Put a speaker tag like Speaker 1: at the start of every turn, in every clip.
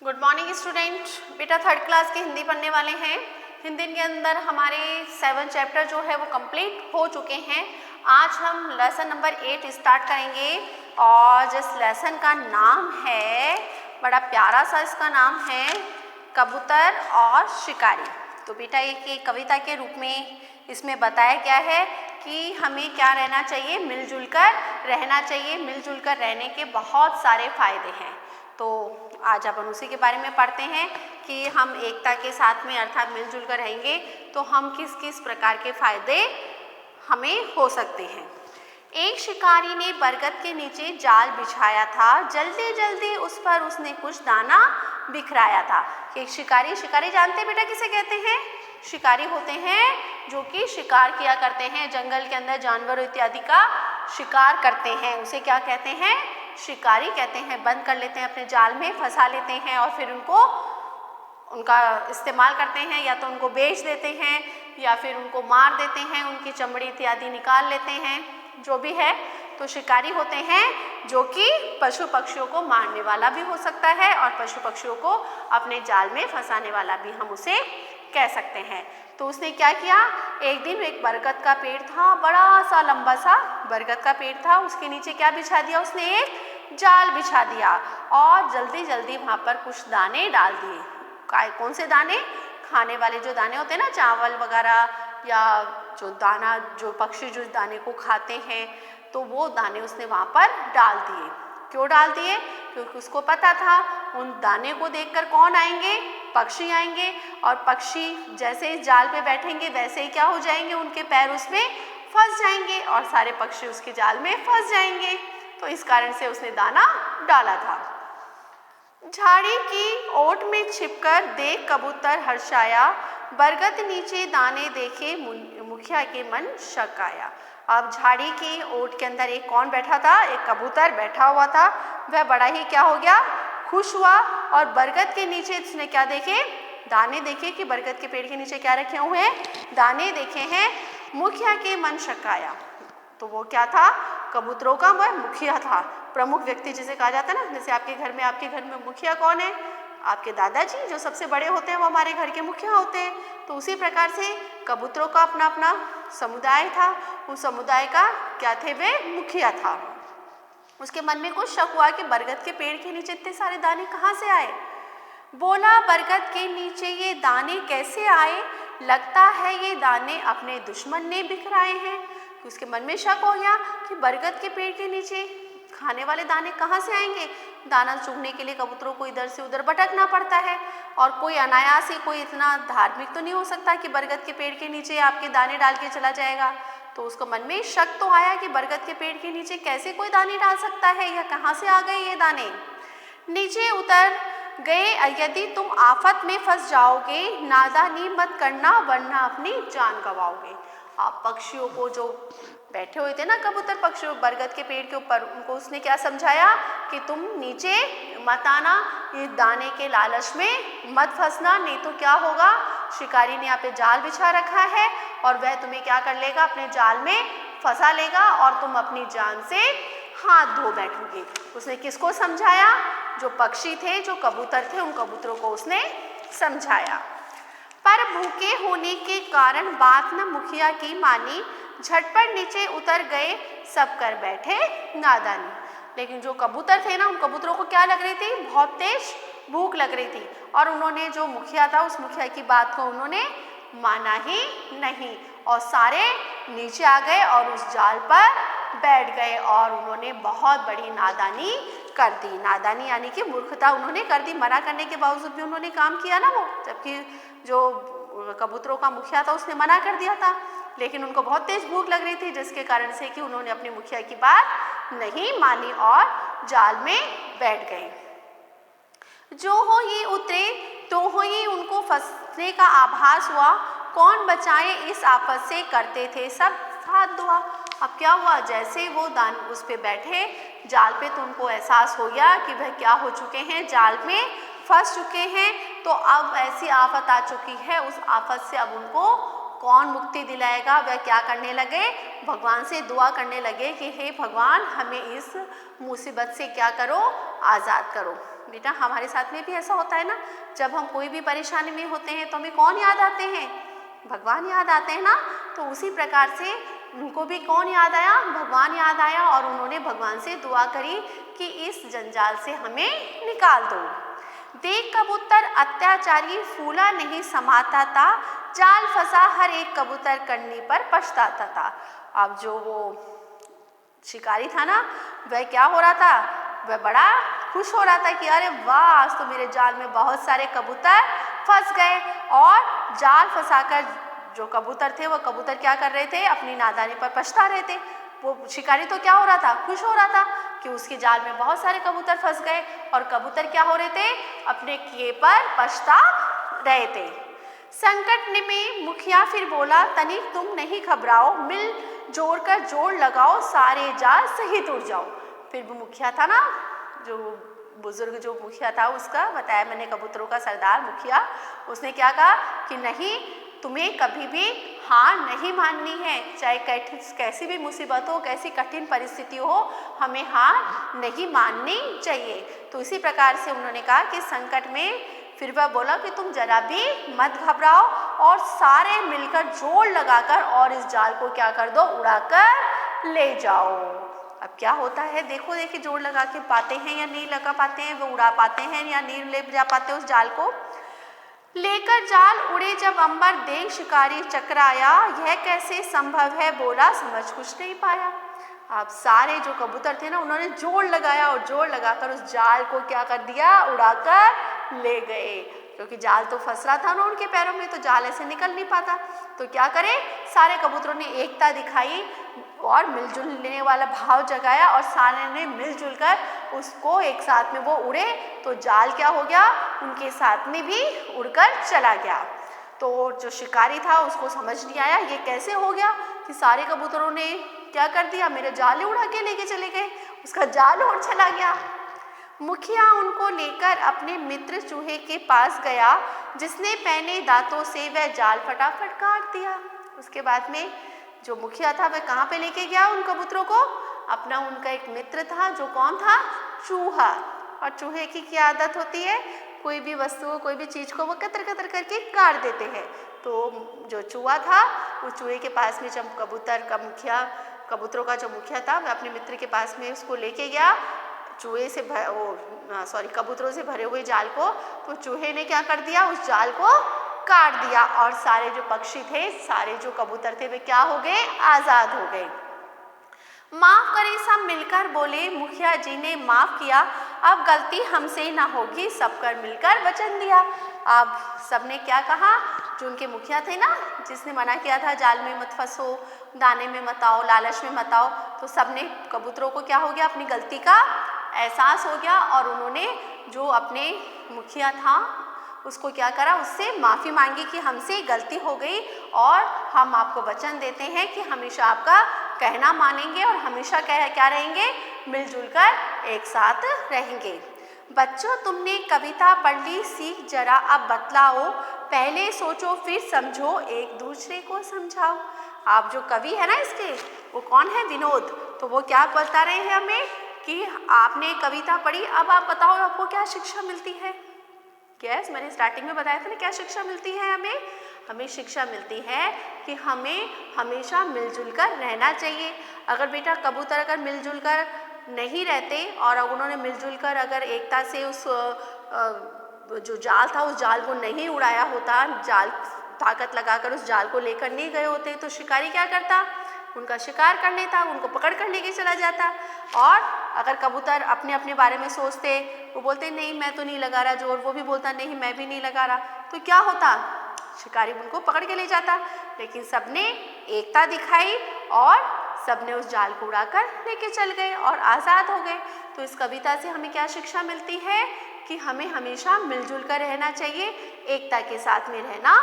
Speaker 1: Good morning student. बेटा third class की हिंदी पढ़ने वाले हैं। हिंदी के अंदर हमारे 7 चैप्टर जो है वो कंप्लीट हो चुके हैं। आज हम लेसन नंबर 8 स्टार्ट करेंगे और जिस लेसन का नाम है, बड़ा प्यारा सा इसका नाम है, कबूतर और शिकारी। तो बेटा एक कविता के रूप में इसमें बताया गया है कि हमें क्या रहना चाहिए, मिलजुल कर रहना चाहिए। मिलजुल कर रहने के बहुत सारे फायदे हैं। तो आज अपन उसी के बारे में पढ़ते हैं कि हम एकता के साथ में अर्थात मिलजुल कर रहेंगे तो हम किस किस प्रकार के फायदे हमें हो सकते हैं। एक शिकारी ने बरगद के नीचे जाल बिछाया था, जल्दी जल्दी उस पर उसने कुछ दाना बिखराया था। एक शिकारी जानते हैं बेटा किसे कहते हैं? शिकारी होते हैं जो कि शिकार किया करते हैं, जंगल के अंदर जानवरों इत्यादि का शिकार करते हैं, उसे क्या कहते हैं? शिकारी कहते हैं। बंद कर लेते हैं, अपने जाल में फंसा लेते हैं और फिर उनका इस्तेमाल करते हैं, या तो उनको बेच देते हैं या फिर उनको मार देते हैं, उनकी चमड़ी इत्यादि निकाल लेते हैं, जो भी है। तो शिकारी होते हैं जो कि पशु पक्षियों को मारने वाला भी हो सकता है और पशु पक्षियों को अपने जाल में फंसाने वाला भी हम उसे कह सकते हैं। तो उसने क्या किया, एक दिन एक बरगद का पेड़ था, बड़ा सा लंबा सा बरगद का पेड़ था, उसके नीचे क्या बिछा दिया उसने? एक जाल बिछा दिया और जल्दी जल्दी वहाँ पर कुछ दाने डाल दिए। कौन से दाने? खाने वाले जो दाने होते हैं ना, चावल वगैरह, या जो दाना, जो पक्षी जो दाने को खाते हैं, तो वो दाने उसने वहाँ पर डाल दिए। क्यों डाल दिए? क्योंकि उसको पता था उन दाने को देखकर कौन आएंगे? पक्षी आएंगे, और पक्षी जैसे इस जाल पे बैठेंगे वैसे ही क्या हो जाएंगे, उनके पैर उसमें फंस जाएंगे और सारे पक्षी उसके जाल में फंस जाएंगे। तो इस कारण से उसने दाना डाला था। झाड़ी की ओट में छिपकर देख कबूतर हर्षाया, बरगद नीचे दाने देखे मुखिया के मन शक आया। अब झाड़ी की ओट के अंदर एक कौन बैठा था? एक कबूतर बैठा हुआ था। वह बड़ा ही क्या हो गया, खुश हुआ, और बरगद के नीचे उसने क्या देखे? दाने देखे कि बरगद के पेड़ के नीचे क्या रखे हुए हैं? दाने देखे हैं। मुखिया के मन शक आया। तो वो क्या था? कबूतरों का वह मुखिया था, प्रमुख व्यक्ति जिसे कहा जाता है ना। जैसे आपके घर में मुखिया कौन है? आपके दादाजी, जो सबसे बड़े होते हैं वो हमारे घर के मुखिया होते हैं। तो उसी प्रकार से कबूतरों का अपना अपना समुदाय था, उस समुदाय का क्या थे? वे मुखिया था। उसके मन में कुछ शक हुआ कि बरगद के पेड़ के नीचे इतने सारे दाने कहाँ से आए। बोला, बरगद के नीचे ये दाने कैसे आए? लगता है ये दाने अपने दुश्मन ने बिखराए हैं। उसके मन में शक हो गया कि बरगद के पेड़ के नीचे खाने वाले दाने कहाँ से आएंगे। दाना चुगने के लिए कबूतरों को इधर से उधर भटकना पड़ता है, और कोई अनायास ही, कोई इतना धार्मिक तो नहीं हो सकता कि बरगद के पेड़ के नीचे आपके दाने डाल के चला जाएगा। तो उसको मन में शक तो आया कि बरगद के पेड़ के नीचे कैसे कोई दाने डाल सकता है, या कहाँ से आ गए ये दाने। नीचे उतर गए, यदि तुम आफत में फंस जाओगे, नादानी मत करना वरना अपनी जान गंवाओगे। आप पक्षियों को, जो बैठे हुए थे ना कबूतर पक्षी बरगद के पेड़ के ऊपर, उनको उसने क्या समझाया कि तुम नीचे मत आना, ये दाने के लालच में मत फंसना, नहीं तो क्या होगा, शिकारी ने यहाँ पे जाल बिछा रखा है और वह तुम्हें क्या कर लेगा, अपने जाल में फंसा लेगा और तुम अपनी जान से हाथ धो बैठोगे। उसने किसको समझाया? जो पक्षी थे, जो कबूतर थे, उन कबूतरों को उसने समझाया। पर भूखे होने के कारण बात न मुखिया की मानी, झटपट नीचे उतर गए सब कर बैठे नादानी। लेकिन जो कबूतर थे ना, उन कबूतरों को क्या लग रही थी? बहुत तेज भूख लग रही थी, और उन्होंने, जो मुखिया था, उस मुखिया की बात को उन्होंने माना ही नहीं, और सारे नीचे आ गए और उस जाल पर बैठ गए और उन्होंने बहुत बड़ी नादानी कर दी। नादानी यानी कि मूर्खता उन्होंने कर दी। मना करने के बावजूद भी उन्होंने काम किया ना वो, जबकि जो कबूतरों का मुखिया था उसने मना कर दिया था, लेकिन उनको बहुत तेज भूख लग रही थी, जिसके कारण से कि उन्होंने अपने मुखिया की बात नहीं मानी और जाल में बैठ गए। जो हो ये उतरे तो हो ये उनको फंसने का आभास हुआ, कौन बचाए इस आफत से, करते थे सब हाथ दुआ। अब क्या हुआ, जैसे वो दान उस पे बैठे जाल पे, तो उनको एहसास हो गया कि वह क्या हो चुके हैं, जाल में फंस चुके हैं। तो अब ऐसी आफत आ चुकी है, उस आफत से अब उनको कौन मुक्ति दिलाएगा? वह क्या करने लगे? भगवान से दुआ करने लगे कि हे भगवान, हमें इस मुसीबत से क्या करो? आज़ाद करो। बेटा हमारे साथ में भी ऐसा होता है ना, जब हम कोई भी परेशानी में होते हैं तो हमें कौन याद आते हैं? भगवान याद आते हैं ना। तो उसी प्रकार से उनको भी कौन याद आया? भगवान याद आया और उन्होंने भगवान से दुआ करी कि इस जंजाल से हमें निकाल दो। देख कबूतर अत्याचारी फूला नहीं समाता था, जाल फंसा हर एक कबूतर करने पर पछताता था। अब जो वो शिकारी था ना, वह क्या हो रहा था? वह बड़ा खुश हो रहा था कि अरे वाह, आज तो मेरे जाल में बहुत सारे कबूतर फंस गए। और जाल फंसाकर जो कबूतर थे, वो कबूतर क्या कर रहे थे? अपनी नादानी पर पछता रहे थे। वो शिकारी तो क्या हो रहा था? खुश हो रहा था कि उसके जाल में बहुत सारे कबूतर फंस गए। और कबूतर क्या हो रहे थे? अपने किए पर पछता रहे थे। संकट में मुखिया फिर बोला, तनिक तुम नहीं घबराओ, मिल जोड़ कर जोड़ लगाओ, सारे जाल सहित उड़ जाओ। फिर वो मुखिया था ना, जो बुजुर्ग जो मुखिया था, उसका बताया मैंने, कबूतरों का सरदार मुखिया, उसने क्या कहा कि नहीं, तुम्हें कभी भी हार नहीं माननी है। चाहे कैसी भी मुसीबत हो, कैसी कठिन परिस्थिति हो, हमें हार नहीं माननी चाहिए। तो इसी प्रकार से उन्होंने कहा कि संकट में फिर वह बोला कि तुम जरा भी मत घबराओ और सारे मिलकर जोड़ लगाकर और इस जाल को क्या कर दो? उड़ाकर ले जाओ। अब क्या होता है? देखो देखिए, जोड़ लगा के पाते हैं या नहीं लगा पाते हैं, वो उड़ा पाते हैं या नहीं ले जा पाते उस जाल को। लेकर जाल उड़े जब अंबर, देख शिकारी चकराया, यह कैसे संभव है? बोला समझ कुछ नहीं पाया। अब सारे जो कबूतर थे ना, उन्होंने जोड़ लगाया और जोड़ लगाकर उस जाल को क्या कर दिया? उड़ाकर ले गए। क्योंकि जाल तो फंस रहा था ना उनके पैरों में, तो जाल ऐसे निकल नहीं पाता। तो क्या करे? सारे कबूतरों ने एकता दिखाई और मिलजुल लेने वाला भाव जगाया और सारे ने मिलजुल कर उसको एक साथ में वो उड़े, तो जाल क्या हो गया? उनके साथ में भी उड़कर चला गया। तो जो शिकारी था उसको समझ नहीं आया ये कैसे हो गया कि सारे कबूतरों ने क्या कर दिया? मेरे जाल उड़ा के लेके चले गए, उसका जाल उड़ चला गया। मुखिया उनको लेकर अपने मित्र चूहे के पास गया, जिसने पहने दांतों से वह जाल फटाफट काट दिया। उसके बाद में जो मुखिया था वह कहाँ पे लेके गया उन कबूतरों को? अपना उनका एक मित्र था, जो कौन था? चूहा। और चूहे की क्या आदत होती है? कोई भी वस्तु, कोई भी चीज़ को वो कतर कतर करके काट देते हैं। तो जो चूहा था, उस चूहे के पास में जब कबूतरों का जो मुखिया था, वह अपने मित्र के पास में उसको लेके गया, कबूतरों से भरे हुए जाल को। तो चूहे ने क्या कर दिया? उस जाल को काट दिया और सारे जो पक्षी थे, सारे जो कबूतर थे, वे क्या हो गए? आजाद हो गए। माफ करें सब मिलकर बोले, मुखिया जी ने माफ किया, अब गलती हमसे ना होगी, सबकर मिलकर वचन दिया। अब सबने क्या कहा? जो उनके मुखिया थे ना, जिसने मना किया था जाल में मत फंसो, दाने में मत आओ, लालच में मत आओ, तो सबने कबूतरों को क्या हो गया? अपनी गलती का एहसास हो गया और उन्होंने जो अपने मुखिया था उसको क्या करा? उससे माफ़ी मांगी कि हमसे गलती हो गई और हम आपको वचन देते हैं कि हमेशा आपका कहना मानेंगे और हमेशा क्या रहेंगे? मिलजुल कर एक साथ रहेंगे। बच्चों, तुमने कविता पढ़ ली, सीख जरा अब बतलाओ, पहले सोचो फिर समझो, एक दूसरे को समझाओ। आप जो कवि है ना इसके, वो कौन है? विनोद। तो वो क्या बता रहे हैं हमें कि आपने कविता पढ़ी, अब आप बताओ आपको क्या शिक्षा मिलती है? यस, मैंने स्टार्टिंग में बताया था ना क्या शिक्षा मिलती है हमें? हमें शिक्षा मिलती है कि हमें हमेशा मिलजुल कर रहना चाहिए। अगर बेटा कबूतर अगर मिलजुल कर नहीं रहते और उन्होंने मिलजुल कर अगर एकता से उस जो जाल था उस जाल को नहीं उड़ाया होता, जाल ताकत लगाकर उस जाल को लेकर नहीं गए होते, तो शिकारी क्या करता? उनका शिकार कर लेता, उनको पकड़ कर लेके चला जाता। और अगर कबूतर अपने अपने बारे में सोचते, वो बोलते नहीं मैं तो नहीं लगा रहा जोर, वो भी बोलता नहीं मैं भी नहीं लगा रहा, तो क्या होता? शिकारी उनको पकड़ के ले जाता। लेकिन सबने एकता दिखाई और सबने उस जाल को उड़ाकर लेके चल गए और आज़ाद हो गए। तो इस कविता से हमें क्या शिक्षा मिलती है कि हमें हमेशा मिलजुल कर रहना चाहिए, एकता के साथ में रहना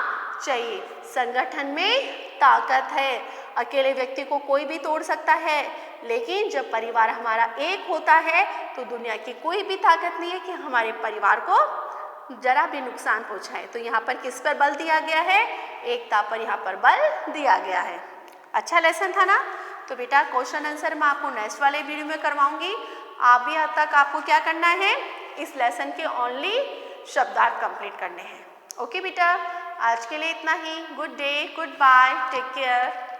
Speaker 1: चाहिए। संगठन में ताकत है, अकेले व्यक्ति को कोई भी तोड़ सकता है, लेकिन जब परिवार हमारा एक होता है तो दुनिया की कोई भी ताकत नहीं है कि हमारे परिवार को जरा भी नुकसान पहुंचाए। तो यहाँ पर किस पर बल दिया गया है? एकता पर यहाँ पर बल दिया गया है। अच्छा लेसन था ना? तो बेटा क्वेश्चन आंसर मैं आपको नेक्स्ट वाले वीडियो में करवाऊंगी। अभी तक आपको क्या करना है? इस लेसन के ओनली शब्दार्थ कंप्लीट करने हैं। ओके बेटा, आज के लिए इतना ही। Good day, goodbye, take care.